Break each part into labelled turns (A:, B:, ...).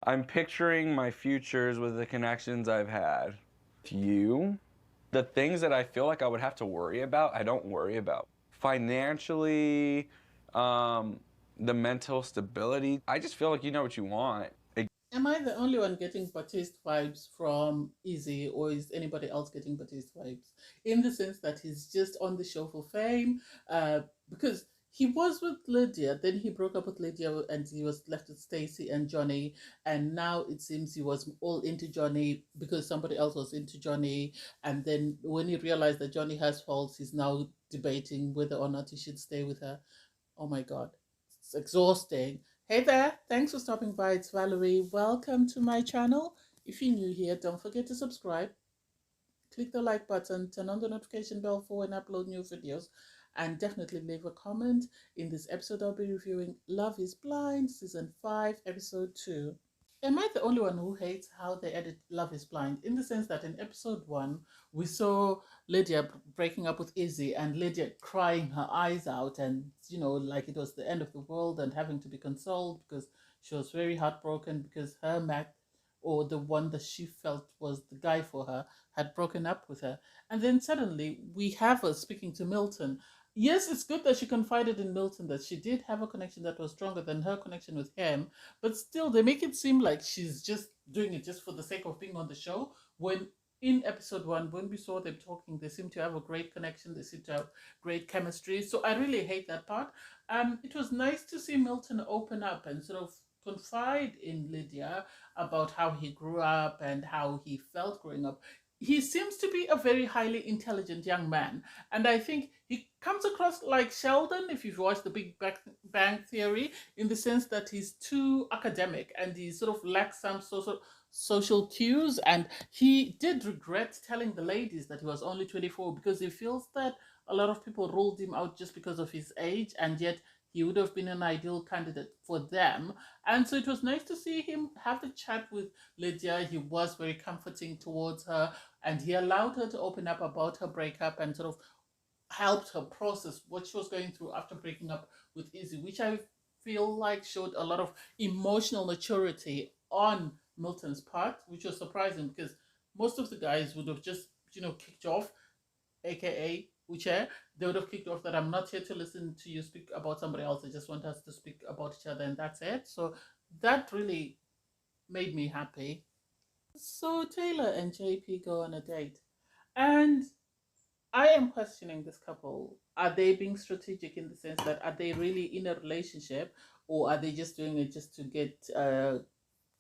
A: I'm picturing my futures with the connections I've had. You, the things that I feel like I would have to worry about, I don't worry about. Financially, um, the mental stability, I just feel like you know what you want.
B: Am I the only one getting Batiste vibes from Izzy, or is anybody else getting Batiste vibes? In the sense that he's just on the show for fame, because he was with Lydia, then he broke up with Lydia and he was left with Stacy and Johnie, and now it seems he was all into Johnie because somebody else was into Johnie, and then when he realized that Johnie has faults, he's now debating whether or not he should stay with her. Oh my God, it's exhausting. Hey there, thanks for stopping by. It's Valerie. Welcome to my channel. If you're new here, don't forget to subscribe, click the like button, turn on the notification bell for when I upload new videos, and definitely leave a comment. In this episode, I'll be reviewing Love is Blind, Season 5, Episode 2. Am I the only one who hates how they edit Love is Blind? In the sense that in episode 1, we saw Lydia breaking up with Izzy and Lydia crying her eyes out and, like it was the end of the world and having to be consoled because she was very heartbroken because her Mac, or the one that she felt was the guy for her, had broken up with her. And then suddenly we have her speaking to Milton. Yes, it's good that she confided in Milton that she did have a connection that was stronger than her connection with him, but still, they make it seem like she's just doing it just for the sake of being on the show. When in episode 1, when we saw them talking, they seem to have a great connection. They seem to have great chemistry. So I really hate that part. It was nice to see Milton open up and sort of confide in Lydia about how he grew up and how he felt growing up. He seems to be a very highly intelligent young man, and I think he comes across like Sheldon if you've watched The Big Bang Theory, in the sense that he's too academic and he sort of lacks some social cues. And he did regret telling the ladies that he was only 24 because he feels that a lot of people ruled him out just because of his age, and yet he would have been an ideal candidate for them. And so it was nice to see him have the chat with Lydia. He was very comforting towards her, and he allowed her to open up about her breakup and sort of helped her process what she was going through after breaking up with Izzy, which I feel like showed a lot of emotional maturity on Milton's part, which was surprising because most of the guys would have just, kicked off, aka Uche. They would have kicked off that I'm not here to listen to you speak about somebody else. I just want us to speak about each other, and that's it. So that really made me happy. So Taylor and JP go on a date. And I am questioning this couple. Are they being strategic in the sense that are they really in a relationship, or are they just doing it just to get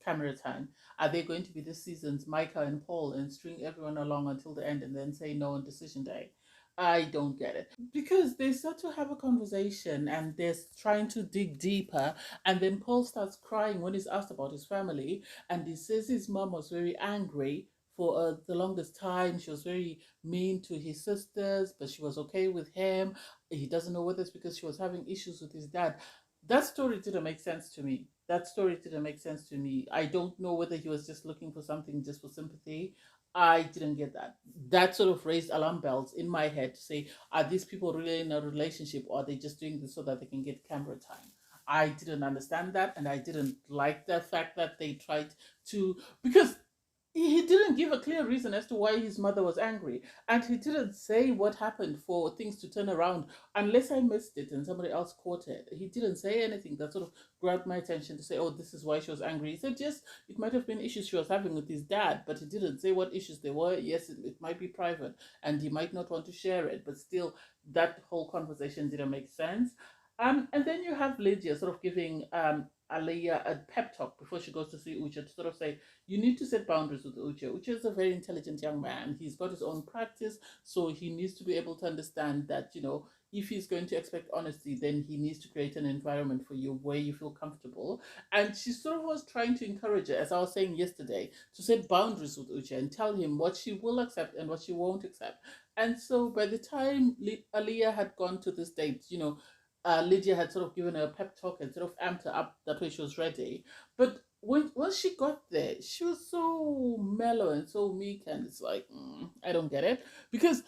B: camera time? Are they going to be this season's Micah and Paul and string everyone along until the end and then say no on decision day? I don't get it. Because they start to have a conversation and they're trying to dig deeper, and then Paul starts crying when he's asked about his family, and he says his mom was very angry for the longest time. She was very mean to his sisters, but she was okay with him. He doesn't know whether it's because she was having issues with his dad. That story didn't make sense to me. That story didn't make sense to me. I don't know whether he was just looking for something just for sympathy. I didn't get that. That sort of raised alarm bells in my head to say, are these people really in a relationship, or are they just doing this so that they can get camera time? I didn't understand that, and I didn't like the fact that they tried to, because he didn't give a clear reason as to why his mother was angry, and he didn't say what happened for things to turn around, unless I missed it and somebody else caught it. He didn't say anything that sort of grabbed my attention to say, oh, this is why she was angry. He said, yes, it might have been issues she was having with his dad, but he didn't say what issues they were. Yes, it might be private and he might not want to share it, but still, that whole conversation didn't make sense. And then you have Lydia sort of giving Aliyah a pep talk before she goes to see Ucha, to sort of say, you need to set boundaries with Uche. Uche is a very intelligent young man. He's got his own practice, so he needs to be able to understand that, if he's going to expect honesty, then he needs to create an environment for you where you feel comfortable. And she sort of was trying to encourage her, as I was saying yesterday, to set boundaries with Uche and tell him what she will accept and what she won't accept. And so by the time Aliyah had gone to this date, Lydia had sort of given her a pep talk and sort of amped her up that way she was ready. But once she got there, she was so mellow and so meek, and it's like, I don't get it. Because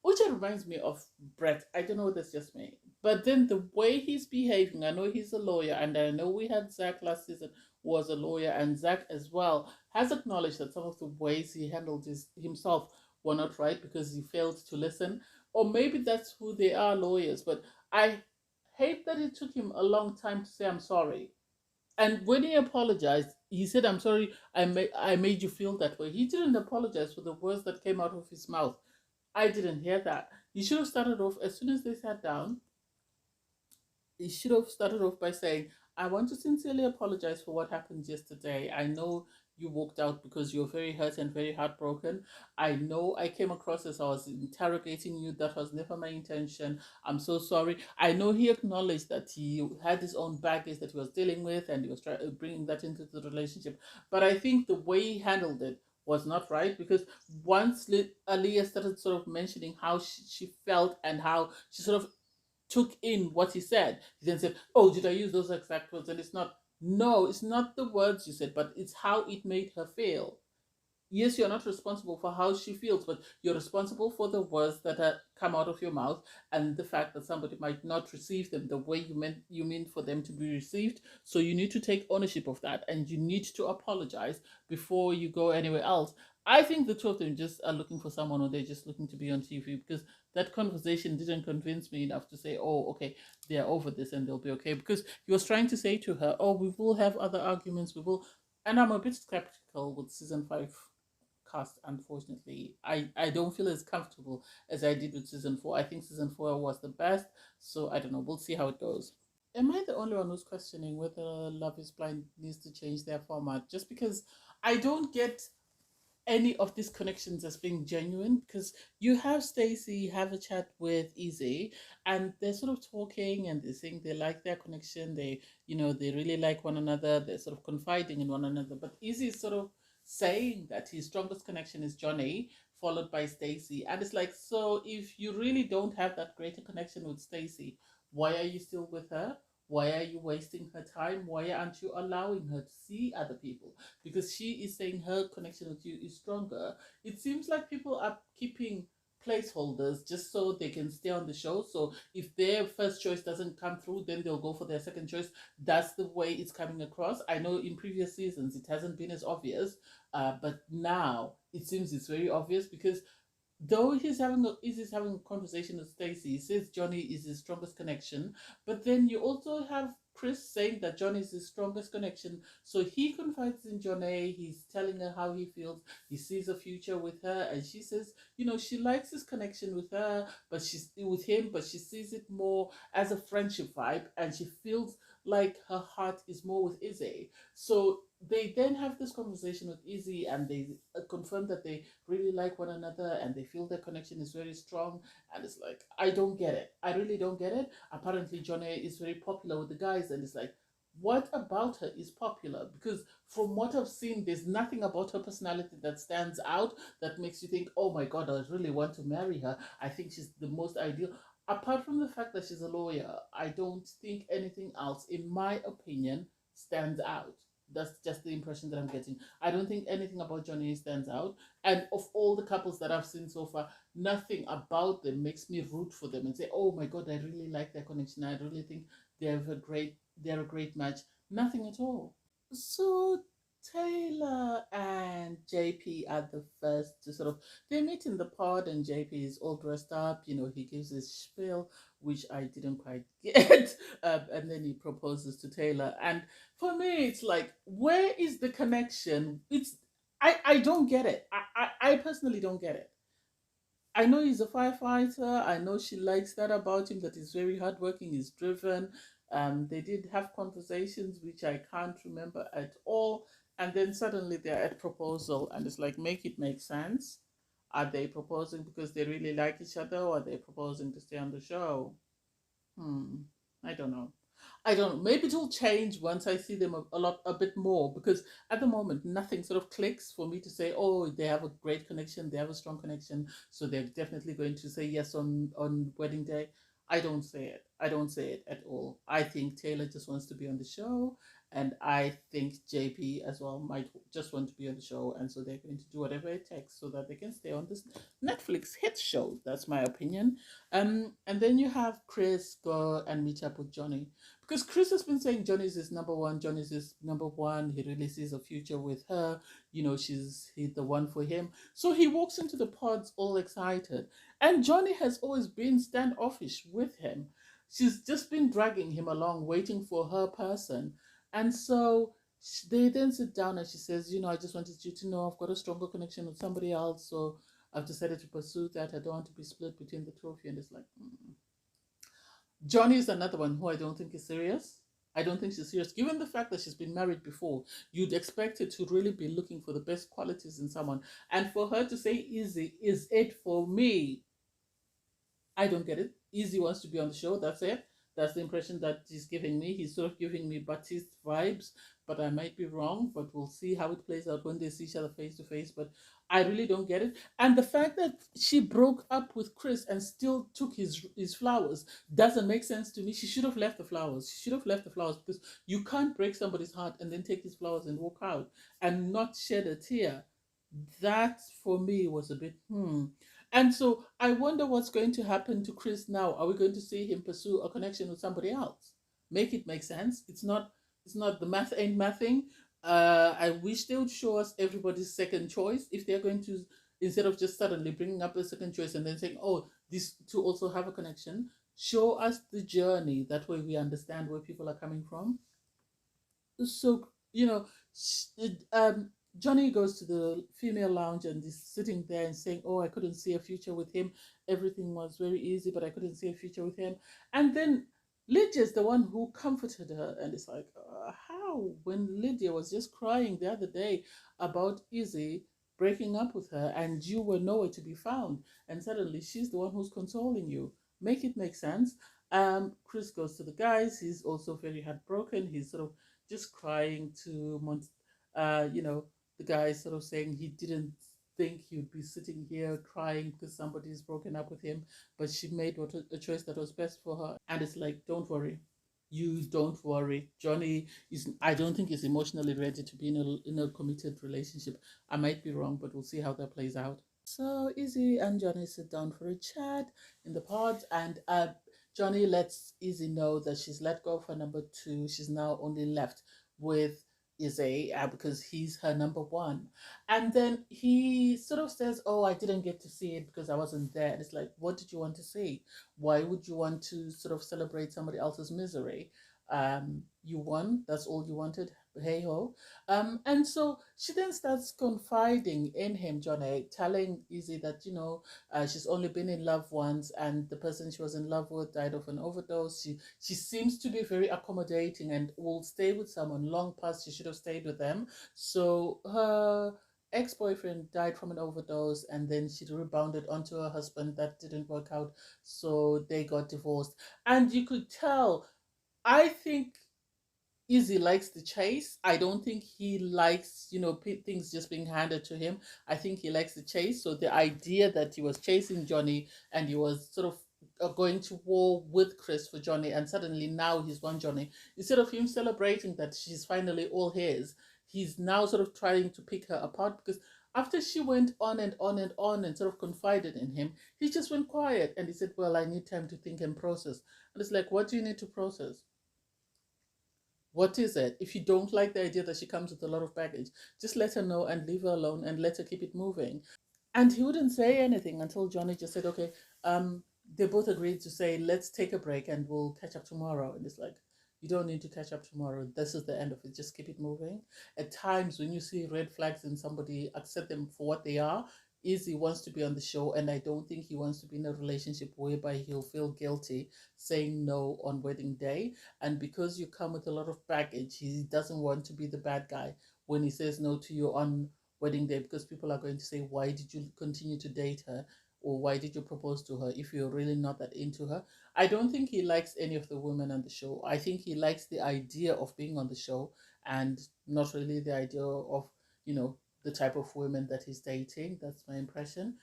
B: Uche reminds me of Brett. I don't know whether it's just me. But then the way he's behaving, I know he's a lawyer, and I know we had Zach last season was a lawyer, and Zach as well has acknowledged that some of the ways he handled himself were not right because he failed to listen. Or maybe that's who they are, lawyers. But I hate that it took him a long time to say, I'm sorry. And when he apologized, he said, I'm sorry, I made you feel that way. He didn't apologize for the words that came out of his mouth. I didn't hear that. He should have started off as soon as they sat down. He should have started off by saying, I want to sincerely apologize for what happened yesterday. I know you walked out because you're very hurt and very heartbroken. I know I came across as I was interrogating you. That was never my intention. I'm so sorry. I know he acknowledged that he had his own baggage that he was dealing with and he was bringing that into the relationship. But I think the way he handled it was not right because once Aaliyah started sort of mentioning how she felt and how she sort of took in what he said. He then said, oh, did I use those exact words? And it's not, no, it's not the words you said, but it's how it made her feel. Yes, you're not responsible for how she feels, but you're responsible for the words that come out of your mouth and the fact that somebody might not receive them the way you meant for them to be received. So you need to take ownership of that and you need to apologize before you go anywhere else. I think the two of them just are looking for someone or they're just looking to be on TV because that conversation didn't convince me enough to say, oh, okay, they're over this and they'll be okay. Because he was trying to say to her, oh, we will have other arguments, we will. And I'm a bit skeptical with season 5 cast, unfortunately. I don't feel as comfortable as I did with season 4. I think season 4 was the best, so I don't know. We'll see how it goes. Am I the only one who's questioning whether Love is Blind needs to change their format? Just because I don't get any of these connections as being genuine because you have Stacy have a chat with Izzy and they're sort of talking and they're saying they like their connection, they really like one another, they're sort of confiding in one another, but Izzy is sort of saying that his strongest connection is Johnie followed by Stacy, and it's like, so if you really don't have that greater connection with Stacy, why are you still with her? Why are you wasting her time? Why aren't you allowing her to see other people? Because she is saying her connection with you is stronger. It seems like people are keeping placeholders just so they can stay on the show. So if their first choice doesn't come through, then they'll go for their second choice. That's the way it's coming across. I know in previous seasons it hasn't been as obvious, but now it seems it's very obvious because though he's having a conversation with Stacy, he says Johnie is his strongest connection, but then you also have Chris saying that Johnie is his strongest connection. So he confides in Johnie, he's telling her how he feels, he sees a future with her, and she says, she likes his connection with her, but she's with him, but she sees it more as a friendship vibe, and she feels like her heart is more with Izzy. So they then have this conversation with Izzy and they confirm that they really like one another and they feel their connection is very strong. And it's like, I don't get it. I really don't get it. Apparently, Johnny is very popular with the guys, and it's like, what about her is popular? Because from what I've seen, there's nothing about her personality that stands out that makes you think, oh my God, I really want to marry her. I think she's the most ideal. Apart from the fact that she's a lawyer, I don't think anything else, in my opinion, stands out. That's just the impression that I'm getting. I don't think anything about Johnny stands out. And of all the couples that I've seen so far, nothing about them makes me root for them and say, "Oh my God, I really like their connection. I really think they're a great match." Nothing at all. So Taylor and JP are the first to sort of they meet in the pod and JP is all dressed up. He gives his spiel, which I didn't quite get, and then he proposes to Taylor. And for me, it's like, where is the connection? I don't get it. I personally don't get it. I know he's a firefighter. I know she likes that about him, that he's very hardworking, he's driven. They did have conversations which I can't remember at all. And then suddenly they're at proposal, and it's like, make it make sense. Are they proposing because they really like each other, or are they proposing to stay on the show? Hmm. I don't know. I don't know. Maybe it'll change once I see them a bit more because at the moment nothing sort of clicks for me to say, oh, they have a great connection, they have a strong connection, so they're definitely going to say yes on wedding day. I don't say it. I don't say it at all. I think Taylor just wants to be on the show, and I think JP as well might just want to be on the show, and so they're going to do whatever it takes so that they can stay on this Netflix hit show. That's my opinion. And then you have Chris go and meet up with Johnny because Chris has been saying Johnny's his number one, Johnny's his number one. He really sees a future with her. He's the one for him. So he walks into the pods all excited. And Johnny has always been standoffish with him. She's just been dragging him along, waiting for her person. And so they then sit down and she says, I just wanted you to know I've got a stronger connection with somebody else. So I've decided to pursue that. I don't want to be split between the two of you. And it's like, Johnny is another one who I don't think is serious. I don't think she's serious. Given the fact that she's been married before, you'd expect her to really be looking for the best qualities in someone. And for her to say Izzy is it for me, I don't get it. Izzy wants to be on the show. That's it. That's the impression that he's giving me. He's sort of giving me Baptiste vibes, but I might be wrong. But we'll see how it plays out when they see each other face to face. But I really don't get it. And the fact that she broke up with Chris and still took his flowers doesn't make sense to me. She should have left the flowers. She should have left the flowers because you can't break somebody's heart and then take his flowers and walk out and not shed a tear. That for me was a bit And so I wonder what's going to happen to Chris now. Are we going to see him pursue a connection with somebody else? Make it make sense. It's not the math ain't mathing. I wish they would show us everybody's second choice if they're going to, instead of just suddenly bringing up a second choice and then saying, oh, these two also have a connection. Show us the journey. That way we understand where people are coming from. So Johnny goes to the female lounge and is sitting there and saying, oh, I couldn't see a future with him. Everything was very easy, but I couldn't see a future with him. And then Lydia's the one who comforted her, and it's like, how, when Lydia was just crying the other day about Izzy breaking up with her and you were nowhere to be found, and suddenly she's the one who's consoling you. Make it make sense. Chris goes to the guys. He's also very heartbroken. He's sort of just crying to the guy sort of saying he didn't think he'd be sitting here crying because somebody's broken up with him, but she made a choice that was best for her. And it's like, don't worry. You don't worry. Johnny is, I don't think he's emotionally ready to be in a committed relationship. I might be wrong, but we'll see how that plays out. So Izzy and Johnny sit down for a chat in the pod, and Johnny lets Izzy know that she's let go of her number two. She's now only left with Izzy because he's her number one. And then he sort of says, oh, I didn't get to see it because I wasn't there. And it's like, what did you want to see? Why would you want to sort of celebrate somebody else's misery? You won. That's all you wanted. Hey ho. And so she then starts confiding in him, Johnny, telling Izzy that, she's only been in love once and the person she was in love with died of an overdose. She seems to be very accommodating and will stay with someone long past she should have stayed with them. So her ex-boyfriend died from an overdose and then she rebounded onto her husband. That didn't work out. So they got divorced. And you could tell, I think Izzy likes the chase. I don't think he likes, things just being handed to him. I think he likes the chase. So the idea that he was chasing Johnny and he was sort of going to war with Chris for Johnny, and suddenly now he's won Johnny. Instead of him celebrating that she's finally all his, he's now sort of trying to pick her apart because after she went on and on and on and sort of confided in him, he just went quiet and he said, well, I need time to think and process. And it's like, what do you need to process? What is it? If you don't like the idea that she comes with a lot of baggage, just let her know and leave her alone and let her keep it moving. And he wouldn't say anything until Johnny just said, okay, they both agreed to say, let's take a break and we'll catch up tomorrow. And it's like, you don't need to catch up tomorrow. This is the end of it. Just keep it moving. At times, when you see red flags in somebody, accept them for what they are. Izzy wants to be on the show, and I don't think he wants to be in a relationship whereby he'll feel guilty saying no on wedding day. And because you come with a lot of baggage, he doesn't want to be the bad guy when he says no to you on wedding day, because people are going to say, why did you continue to date her? Or why did you propose to her if you're really not that into her? I don't think he likes any of the women on the show. I think he likes the idea of being on the show and not really the idea of, the type of women that he's dating. That's my impression.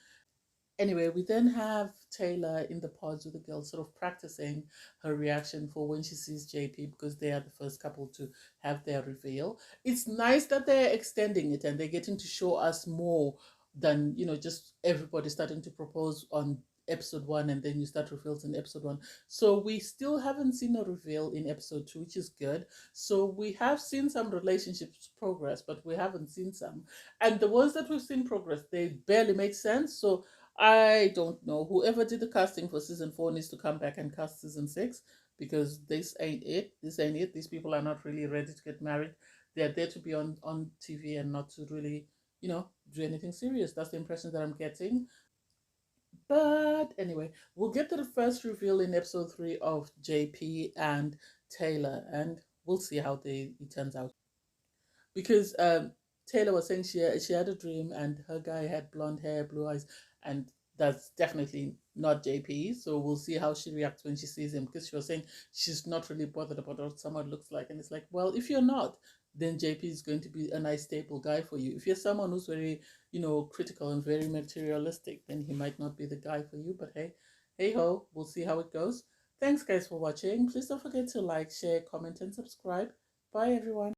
B: Anyway, we then have Taylor in the pods with the girls sort of practicing her reaction for when she sees JP, because they are the first couple to have their reveal. It's nice that they're extending it and they're getting to show us more than, just everybody starting to propose on episode 1, and then you start reveals in episode 1. So we still haven't seen a reveal in episode 2, which is good. So we have seen some relationships progress, but we haven't seen some. And the ones that we've seen progress, they barely make sense. So I don't know. Whoever did the casting for season 4 needs to come back and cast season 6, because this ain't it. This ain't it. These people are not really ready to get married. They're there to be on TV and not to really, do anything serious. That's the impression that I'm getting. But anyway, we'll get to the first reveal in episode 3 of JP and Taylor, and we'll see how it turns out. Because Taylor was saying she had a dream, and her guy had blonde hair, blue eyes, and that's definitely not JP. So we'll see how she reacts when she sees him, because she was saying she's not really bothered about what someone looks like. And it's like, well, if you're not, then JP is going to be a nice stable guy for you. If you're someone who's very, critical and very materialistic, then he might not be the guy for you. But hey ho, we'll see how it goes. Thanks guys for watching. Please don't forget to like, share, comment, and subscribe. Bye everyone.